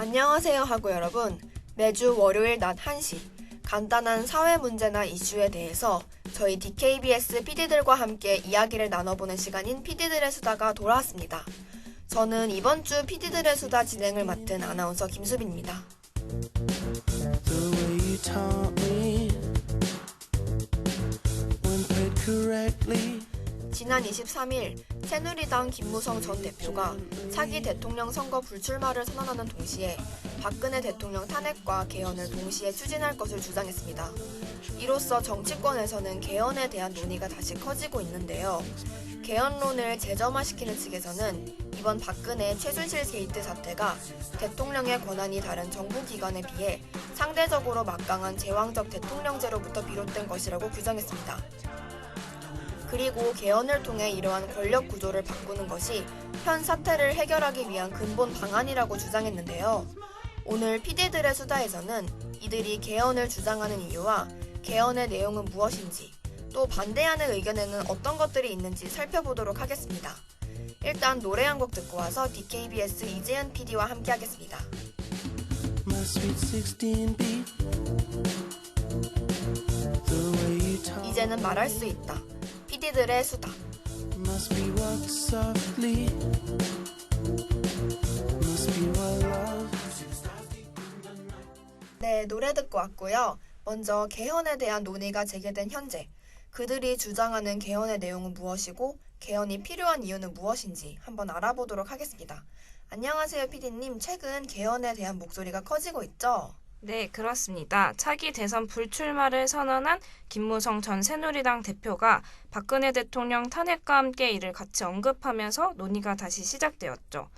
안녕하세요 하고 여러분, 매주 월요일 낮 1시 간단한 사회 문제나 이슈에 대해서 저희 DKBS PD들과 함께 이야기를 나눠보는 시간인 PD들의 수다가 돌아왔습니다. 저는 이번 주 PD들의 수다 진행을 맡은 아나운서 김수빈입니다. 지난 23일 새누리당 김무성 전 대표가 차기 대통령 선거 불출마를 선언하는 동시에 박근혜 대통령 탄핵과 개헌을 동시에 추진할 것을 주장했습니다. 이로써 정치권에서는 개헌에 대한 논의가 다시 커지고 있는데요. 개헌론을 재점화시키는 측에서는 이번 박근혜 최순실 게이트 사태가 대통령의 권한이 다른 정부기관에 비해 상대적으로 막강한 제왕적 대통령제로부터 비롯된 것이라고 규정했습니다. 그리고 개헌을 통해 이러한 권력 구조를 바꾸는 것이 현 사태를 해결하기 위한 근본 방안이라고 주장했는데요. 오늘 PD들의 수다에서는 이들이 개헌을 주장하는 이유와 개헌의 내용은 무엇인지, 또 반대하는 의견에는 어떤 것들이 있는지 살펴보도록 하겠습니다. 일단 노래 한 곡 듣고 와서 DKBS 이재은 PD와 함께 하겠습니다. 이제는 말할 수 있다. PD들의 수다. 네, 노래 듣고 왔고요. 먼저 개헌에 대한 논의가 재개된 현재, 그들이 주장하는 개헌의 내용은 무엇이고 개헌이 필요한 이유는 무엇인지 한번 알아보도록 하겠습니다. 안녕하세요, PD님. 최근 개헌에 대한 목소리가 커지고 있죠? 네, 그렇습니다. 차기 대선 불출마를 선언한 김무성 전 새누리당 대표가 박근혜 대통령 탄핵과 함께 이를 같이 언급하면서 논의가 다시 시작되었죠.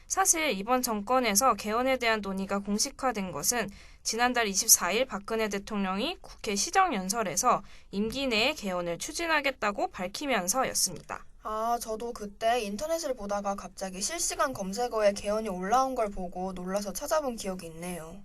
사실 이번 정권에서 개헌에 대한 논의가 공식화된 것은 지난달 24일 박근혜 대통령이 국회 시정연설에서 임기 내에 개헌을 추진하겠다고 밝히면서였습니다. 저도 그때 인터넷을 보다가 갑자기 실시간 검색어에 개헌이 올라온 걸 보고 놀라서 찾아본 기억이 있네요.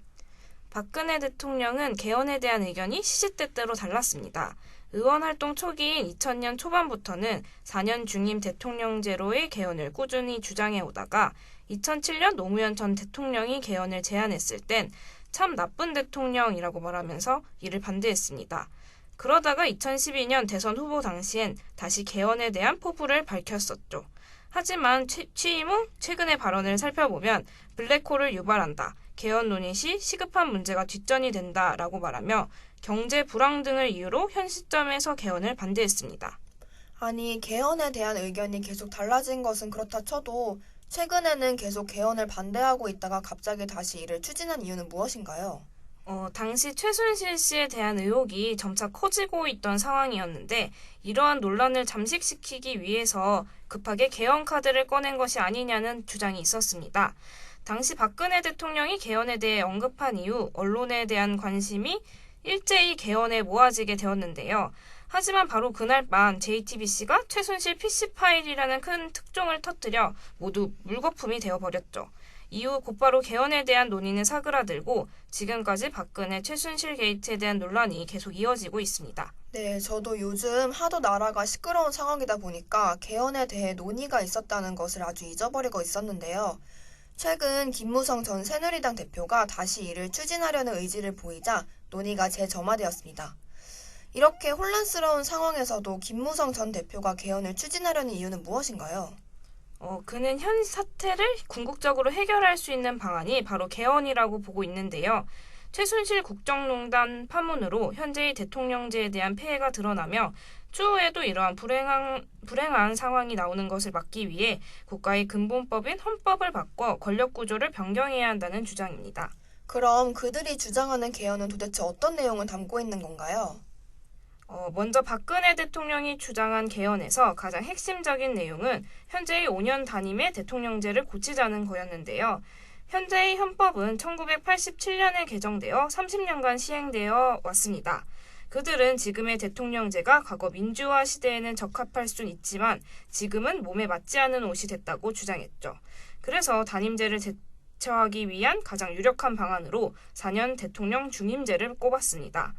박근혜 대통령은 개헌에 대한 의견이 시시때때로 달랐습니다. 의원 활동 초기인 2000년 초반부터는 4년 중임 대통령제로의 개헌을 꾸준히 주장해 오다가 2007년 노무현 전 대통령이 개헌을 제안했을 땐 참 나쁜 대통령이라고 말하면서 이를 반대했습니다. 그러다가 2012년 대선 후보 당시엔 다시 개헌에 대한 포부를 밝혔었죠. 하지만 취임 후 최근의 발언을 살펴보면 블랙홀을 유발한다, 개헌 논의 시 시급한 문제가 뒷전이 된다라고 말하며 경제 불황 등을 이유로 현 시점에서 개헌을 반대했습니다. 아니, 개헌에 대한 의견이 계속 달라진 것은 그렇다 쳐도 최근에는 계속 개헌을 반대하고 있다가 갑자기 다시 이를 추진한 이유는 무엇인가요? 당시 최순실 씨에 대한 의혹이 점차 커지고 있던 상황이었는데 이러한 논란을 잠식시키기 위해서 급하게 개헌 카드를 꺼낸 것이 아니냐는 주장이 있었습니다. 당시 박근혜 대통령이 개헌에 대해 언급한 이후 언론에 대한 관심이 일제히 개헌에 모아지게 되었는데요. 하지만 바로 그날 밤 JTBC가 최순실 PC 파일이라는 큰 특종을 터뜨려 모두 물거품이 되어버렸죠. 이후 곧바로 개헌에 대한 논의는 사그라들고 지금까지 박근혜 최순실 게이트에 대한 논란이 계속 이어지고 있습니다. 네, 저도 요즘 하도 나라가 시끄러운 상황이다 보니까 개헌에 대해 논의가 있었다는 것을 아주 잊어버리고 있었는데요. 최근 김무성 전 새누리당 대표가 다시 이를 추진하려는 의지를 보이자 논의가 재점화되었습니다. 이렇게 혼란스러운 상황에서도 김무성 전 대표가 개헌을 추진하려는 이유는 무엇인가요? 그는 현 사태를 궁극적으로 해결할 수 있는 방안이 바로 개헌이라고 보고 있는데요. 최순실 국정농단 파문으로 현재의 대통령제에 대한 폐해가 드러나며 추후에도 이러한 불행한 상황이 나오는 것을 막기 위해 국가의 근본법인 헌법을 바꿔 권력구조를 변경해야 한다는 주장입니다. 그럼 그들이 주장하는 개헌은 도대체 어떤 내용을 담고 있는 건가요? 먼저 박근혜 대통령이 주장한 개헌에서 가장 핵심적인 내용은 현재의 5년 단임의 대통령제를 고치자는 거였는데요. 현재의 헌법은 1987년에 개정되어 30년간 시행되어 왔습니다. 그들은 지금의 대통령제가 과거 민주화 시대에는 적합할 수는 있지만 지금은 몸에 맞지 않은 옷이 됐다고 주장했죠. 그래서 단임제를 대처하기 위한 가장 유력한 방안으로 4년 대통령 중임제를 꼽았습니다.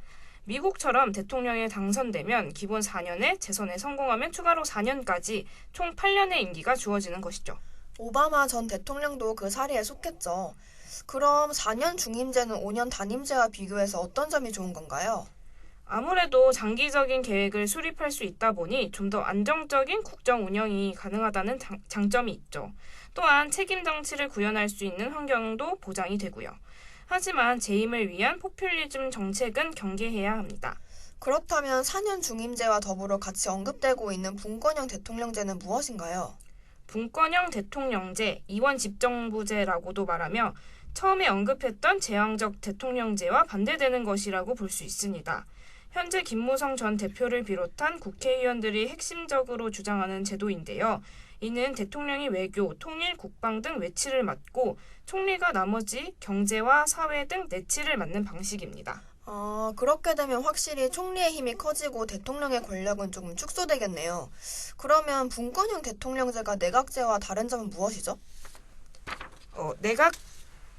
미국처럼 대통령에 당선되면 기본 4년에 재선에 성공하면 추가로 4년까지 총 8년의 임기가 주어지는 것이죠. 오바마 전 대통령도 그 사례에 속했죠. 그럼 4년 중임제는 5년 단임제와 비교해서 어떤 점이 좋은 건가요? 아무래도 장기적인 계획을 수립할 수 있다 보니 좀 더 안정적인 국정 운영이 가능하다는 장점이 있죠. 또한 책임 정치를 구현할 수 있는 환경도 보장이 되고요. 하지만 재임을 위한 포퓰리즘 정책은 경계해야 합니다. 그렇다면 4년 중임제와 더불어 같이 언급되고 있는 분권형 대통령제는 무엇인가요? 분권형 대통령제, 이원 집정부제라고도 말하며 처음에 언급했던 제왕적 대통령제와 반대되는 것이라고 볼 수 있습니다. 현재 김무성 전 대표를 비롯한 국회의원들이 핵심적으로 주장하는 제도인데요. 이는 대통령이 외교, 통일, 국방 등 외치를 맡고 총리가 나머지 경제와 사회 등 내치를 맡는 방식입니다. 그렇게 되면 확실히 총리의 힘이 커지고 대통령의 권력은 조금 축소되겠네요. 그러면 분권형 대통령제가 내각제와 다른 점은 무엇이죠?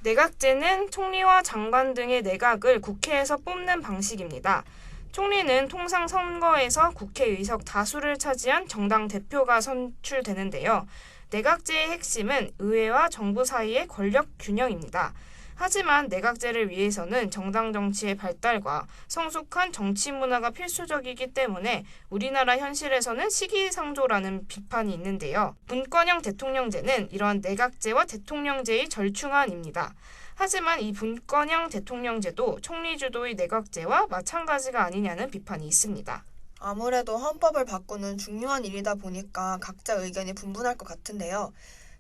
내각제는 총리와 장관 등의 내각을 국회에서 뽑는 방식입니다. 총리는 통상 선거에서 국회 의석 다수를 차지한 정당 대표가 선출되는데요. 내각제의 핵심은 의회와 정부 사이의 권력 균형입니다. 하지만 내각제를 위해서는 정당 정치의 발달과 성숙한 정치 문화가 필수적이기 때문에 우리나라 현실에서는 시기상조라는 비판이 있는데요. 분권형 대통령제는 이러한 내각제와 대통령제의 절충안입니다. 하지만 이 분권형 대통령제도 총리 주도의 내각제와 마찬가지가 아니냐는 비판이 있습니다. 아무래도 헌법을 바꾸는 중요한 일이다 보니까 각자 의견이 분분할 것 같은데요.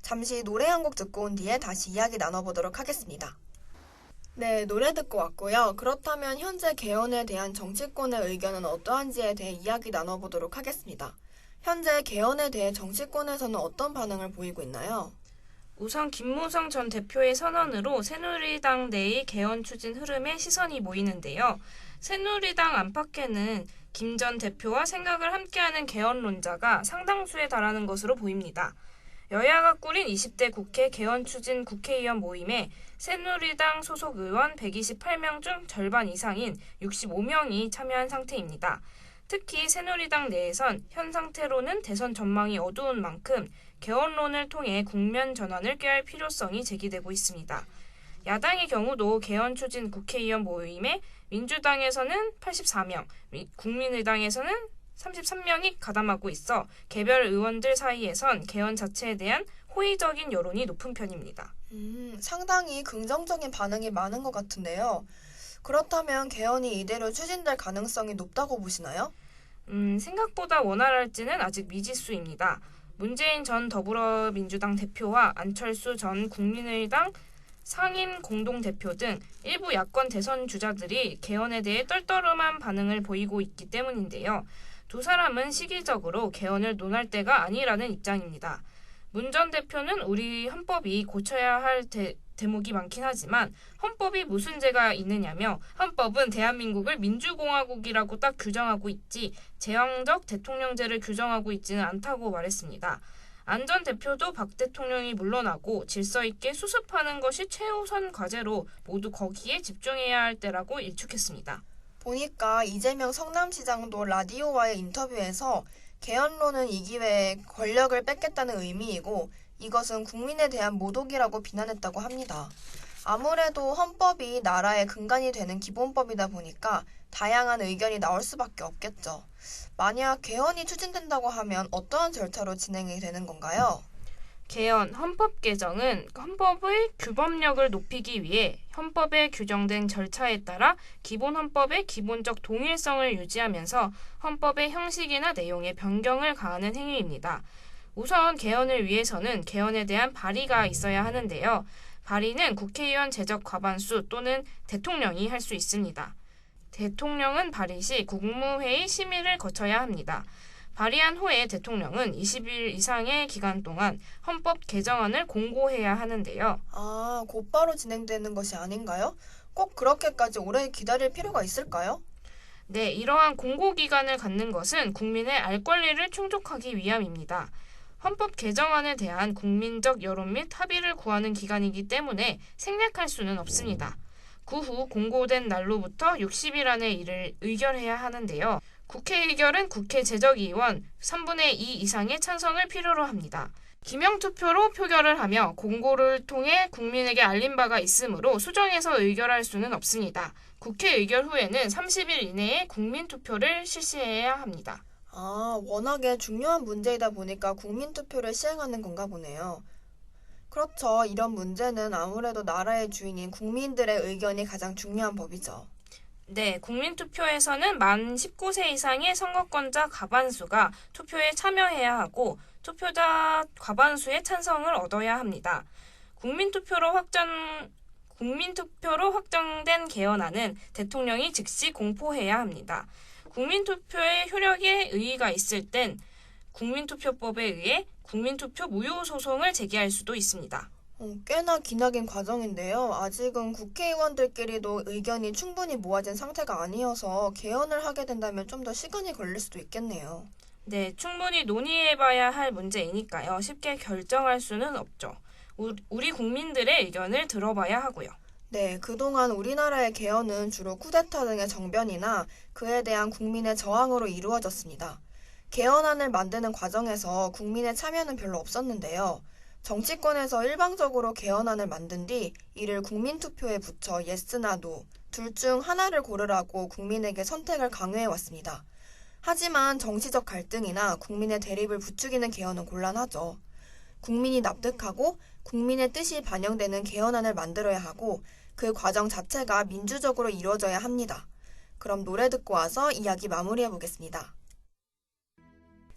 잠시 노래 한 곡 듣고 온 뒤에 다시 이야기 나눠보도록 하겠습니다. 네, 노래 듣고 왔고요. 그렇다면 현재 개헌에 대한 정치권의 의견은 어떠한지에 대해 이야기 나눠보도록 하겠습니다. 현재 개헌에 대해 정치권에서는 어떤 반응을 보이고 있나요? 우선 김무성 전 대표의 선언으로 새누리당 내의 개헌 추진 흐름에 시선이 모이는데요. 새누리당 안팎에는 김 전 대표와 생각을 함께하는 개헌론자가 상당수에 달하는 것으로 보입니다. 여야가 꾸린 20대 국회 개헌 추진 국회의원 모임에 새누리당 소속 의원 128명 중 절반 이상인 65명이 참여한 상태입니다. 특히 새누리당 내에선 현 상태로는 대선 전망이 어두운 만큼 개헌론을 통해 국면 전환을 꾀할 필요성이 제기되고 있습니다. 야당의 경우도 개헌 추진 국회의원 모임에 민주당에서는 84명, 국민의당에서는 33명이 가담하고 있어 개별 의원들 사이에선 개헌 자체에 대한 호의적인 여론이 높은 편입니다. 상당히 긍정적인 반응이 많은 것 같은데요. 그렇다면 개헌이 이대로 추진될 가능성이 높다고 보시나요? 생각보다 원활할지는 아직 미지수입니다. 문재인 전 더불어민주당 대표와 안철수 전 국민의당 상임 공동대표 등 일부 야권 대선 주자들이 개헌에 대해 떨떠름한 반응을 보이고 있기 때문인데요. 두 사람은 시기적으로 개헌을 논할 때가 아니라는 입장입니다. 문 전 대표는 우리 헌법이 고쳐야 할 대목이 많긴 하지만 헌법이 무슨 죄가 있느냐며 헌법은 대한민국을 민주공화국이라고 딱 규정하고 있지 제왕적 대통령제를 규정하고 있지는 않다고 말했습니다. 안 전 대표도 박 대통령이 물러나고 질서 있게 수습하는 것이 최우선 과제로 모두 거기에 집중해야 할 때라고 일축했습니다. 보니까 이재명 성남시장도 라디오와의 인터뷰에서 개헌론은 이 기회에 권력을 뺏겠다는 의미이고 이것은 국민에 대한 모독이라고 비난했다고 합니다. 아무래도 헌법이 나라의 근간이 되는 기본법이다 보니까 다양한 의견이 나올 수밖에 없겠죠. 만약 개헌이 추진된다고 하면 어떠한 절차로 진행이 되는 건가요? 개헌, 헌법 개정은 헌법의 규범력을 높이기 위해 헌법에 규정된 절차에 따라 기본 헌법의 기본적 동일성을 유지하면서 헌법의 형식이나 내용에 변경을 가하는 행위입니다. 우선 개헌을 위해서는 개헌에 대한 발의가 있어야 하는데요. 발의는 국회의원 제적 과반수 또는 대통령이 할 수 있습니다. 대통령은 발의 시 국무회의 심의를 거쳐야 합니다. 발의한 후에 대통령은 20일 이상의 기간 동안 헌법 개정안을 공고해야 하는데요. 곧바로 진행되는 것이 아닌가요? 꼭 그렇게까지 오래 기다릴 필요가 있을까요? 네, 이러한 공고 기간을 갖는 것은 국민의 알 권리를 충족하기 위함입니다. 헌법 개정안에 대한 국민적 여론 및 합의를 구하는 기간이기 때문에 생략할 수는 없습니다. 그 후 공고된 날로부터 60일 안에 이를 의결해야 하는데요. 국회 의결은 국회 제적의원 3분의 2 이상의 찬성을 필요로 합니다. 기명투표로 표결을 하며 공고를 통해 국민에게 알린 바가 있으므로 수정해서 의결할 수는 없습니다. 국회 의결 후에는 30일 이내에 국민투표를 실시해야 합니다. 워낙에 중요한 문제이다 보니까 국민투표를 시행하는 건가 보네요. 그렇죠. 이런 문제는 아무래도 나라의 주인인 국민들의 의견이 가장 중요한 법이죠. 네, 국민투표에서는 만 19세 이상의 선거권자 과반수가 투표에 참여해야 하고 투표자 과반수의 찬성을 얻어야 합니다. 국민투표로 확정된 개헌안은 대통령이 즉시 공포해야 합니다. 국민투표의 효력에 의의가 있을 땐 국민투표법에 의해 국민투표 무효 소송을 제기할 수도 있습니다. 꽤나 기나긴 과정인데요. 아직은 국회의원들끼리도 의견이 충분히 모아진 상태가 아니어서 개헌을 하게 된다면 좀 더 시간이 걸릴 수도 있겠네요. 네, 충분히 논의해봐야 할 문제이니까요. 쉽게 결정할 수는 없죠. 우리 국민들의 의견을 들어봐야 하고요. 네, 그동안 우리나라의 개헌은 주로 쿠데타 등의 정변이나 그에 대한 국민의 저항으로 이루어졌습니다. 개헌안을 만드는 과정에서 국민의 참여는 별로 없었는데요. 정치권에서 일방적으로 개헌안을 만든 뒤 이를 국민투표에 붙여 예스나 노, 둘 중 하나를 고르라고 국민에게 선택을 강요해 왔습니다. 하지만 정치적 갈등이나 국민의 대립을 부추기는 개헌은 곤란하죠. 국민이 납득하고 국민의 뜻이 반영되는 개헌안을 만들어야 하고 그 과정 자체가 민주적으로 이루어져야 합니다. 그럼 노래 듣고 와서 이야기 마무리해 보겠습니다.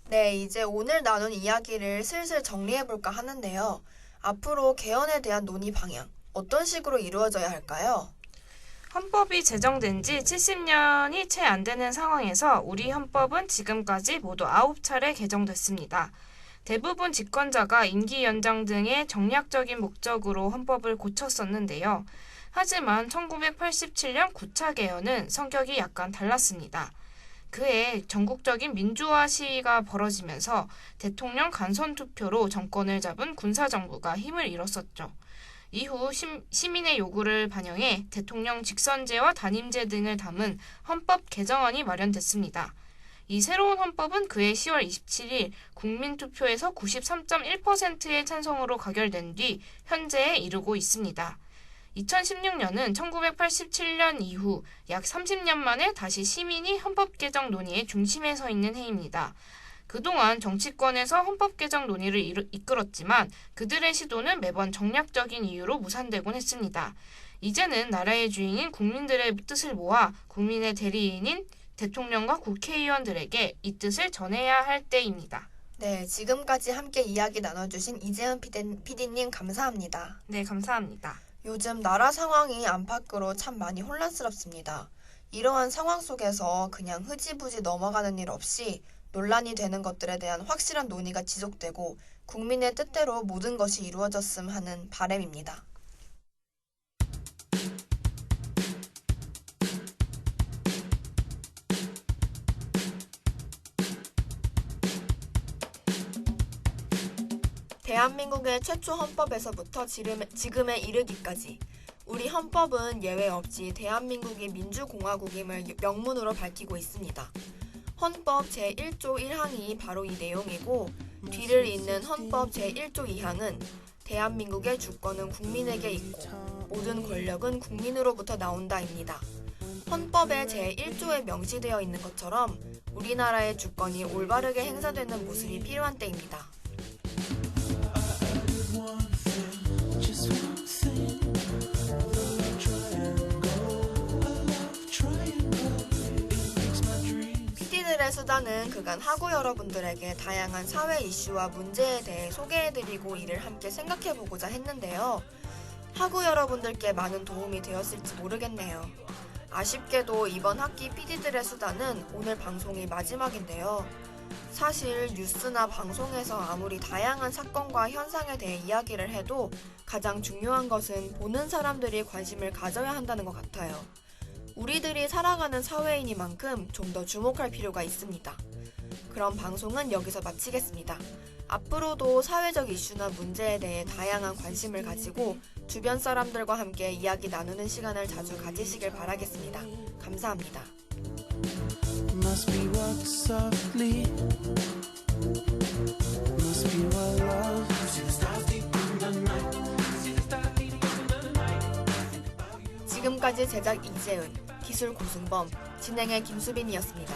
네, 이제 오늘 나눈 이야기를 슬슬 정리해볼까 하는데요. 앞으로 개헌에 대한 논의 방향, 어떤 식으로 이루어져야 할까요? 헌법이 제정된 지 70년이 채 안 되는 상황에서 우리 헌법은 지금까지 모두 9차례 개정됐습니다. 대부분 집권자가 임기 연장 등의 정략적인 목적으로 헌법을 고쳤었는데요. 하지만 1987년 9차 개헌은 성격이 약간 달랐습니다. 그해 전국적인 민주화 시위가 벌어지면서 대통령 간선 투표로 정권을 잡은 군사정부가 힘을 잃었었죠. 이후 시민의 요구를 반영해 대통령 직선제와 단임제 등을 담은 헌법 개정안이 마련됐습니다. 이 새로운 헌법은 그해 10월 27일 국민투표에서 93.1%의 찬성으로 가결된 뒤 현재에 이르고 있습니다. 2016년은 1987년 이후 약 30년 만에 다시 시민이 헌법 개정 논의의 중심에 서 있는 해입니다. 그동안 정치권에서 헌법 개정 논의를 이끌었지만 그들의 시도는 매번 정략적인 이유로 무산되곤 했습니다. 이제는 나라의 주인인 국민들의 뜻을 모아 국민의 대리인인 대통령과 국회의원들에게 이 뜻을 전해야 할 때입니다. 네, 지금까지 함께 이야기 나눠주신 이재은 PD님 감사합니다. 네, 감사합니다. 요즘 나라 상황이 안팎으로 참 많이 혼란스럽습니다. 이러한 상황 속에서 그냥 흐지부지 넘어가는 일 없이 논란이 되는 것들에 대한 확실한 논의가 지속되고 국민의 뜻대로 모든 것이 이루어졌음 하는 바람입니다. 대한민국의 최초 헌법에서부터 지금에 이르기까지 우리 헌법은 예외 없이 대한민국이 민주공화국임을 명문으로 밝히고 있습니다. 헌법 제1조 1항이 바로 이 내용이고 뒤를 잇는 헌법 제1조 2항은 대한민국의 주권은 국민에게 있고 모든 권력은 국민으로부터 나온다입니다. 헌법의 제1조에 명시되어 있는 것처럼 우리나라의 주권이 올바르게 행사되는 모습이 필요한 때입니다. PD들의 수다는 그간 하구 여러분들에게 다양한 사회 이슈와 문제에 대해 소개해드리고 이를 함께 생각해보고자 했는데요. 하구 여러분들께 많은 도움이 되었을지 모르겠네요. 아쉽게도 이번 학기 PD들의 수다는 오늘 방송이 마지막인데요. 사실 뉴스나 방송에서 아무리 다양한 사건과 현상에 대해 이야기를 해도 가장 중요한 것은 보는 사람들이 관심을 가져야 한다는 것 같아요. 우리들이 살아가는 사회이니만큼 좀 더 주목할 필요가 있습니다. 그럼 방송은 여기서 마치겠습니다. 앞으로도 사회적 이슈나 문제에 대해 다양한 관심을 가지고 주변 사람들과 함께 이야기 나누는 시간을 자주 가지시길 바라겠습니다. 감사합니다. Must be walk softly. Must be what love 지금까지 제작 이재은, 기술 고승범, 진행의 김수빈이었습니다.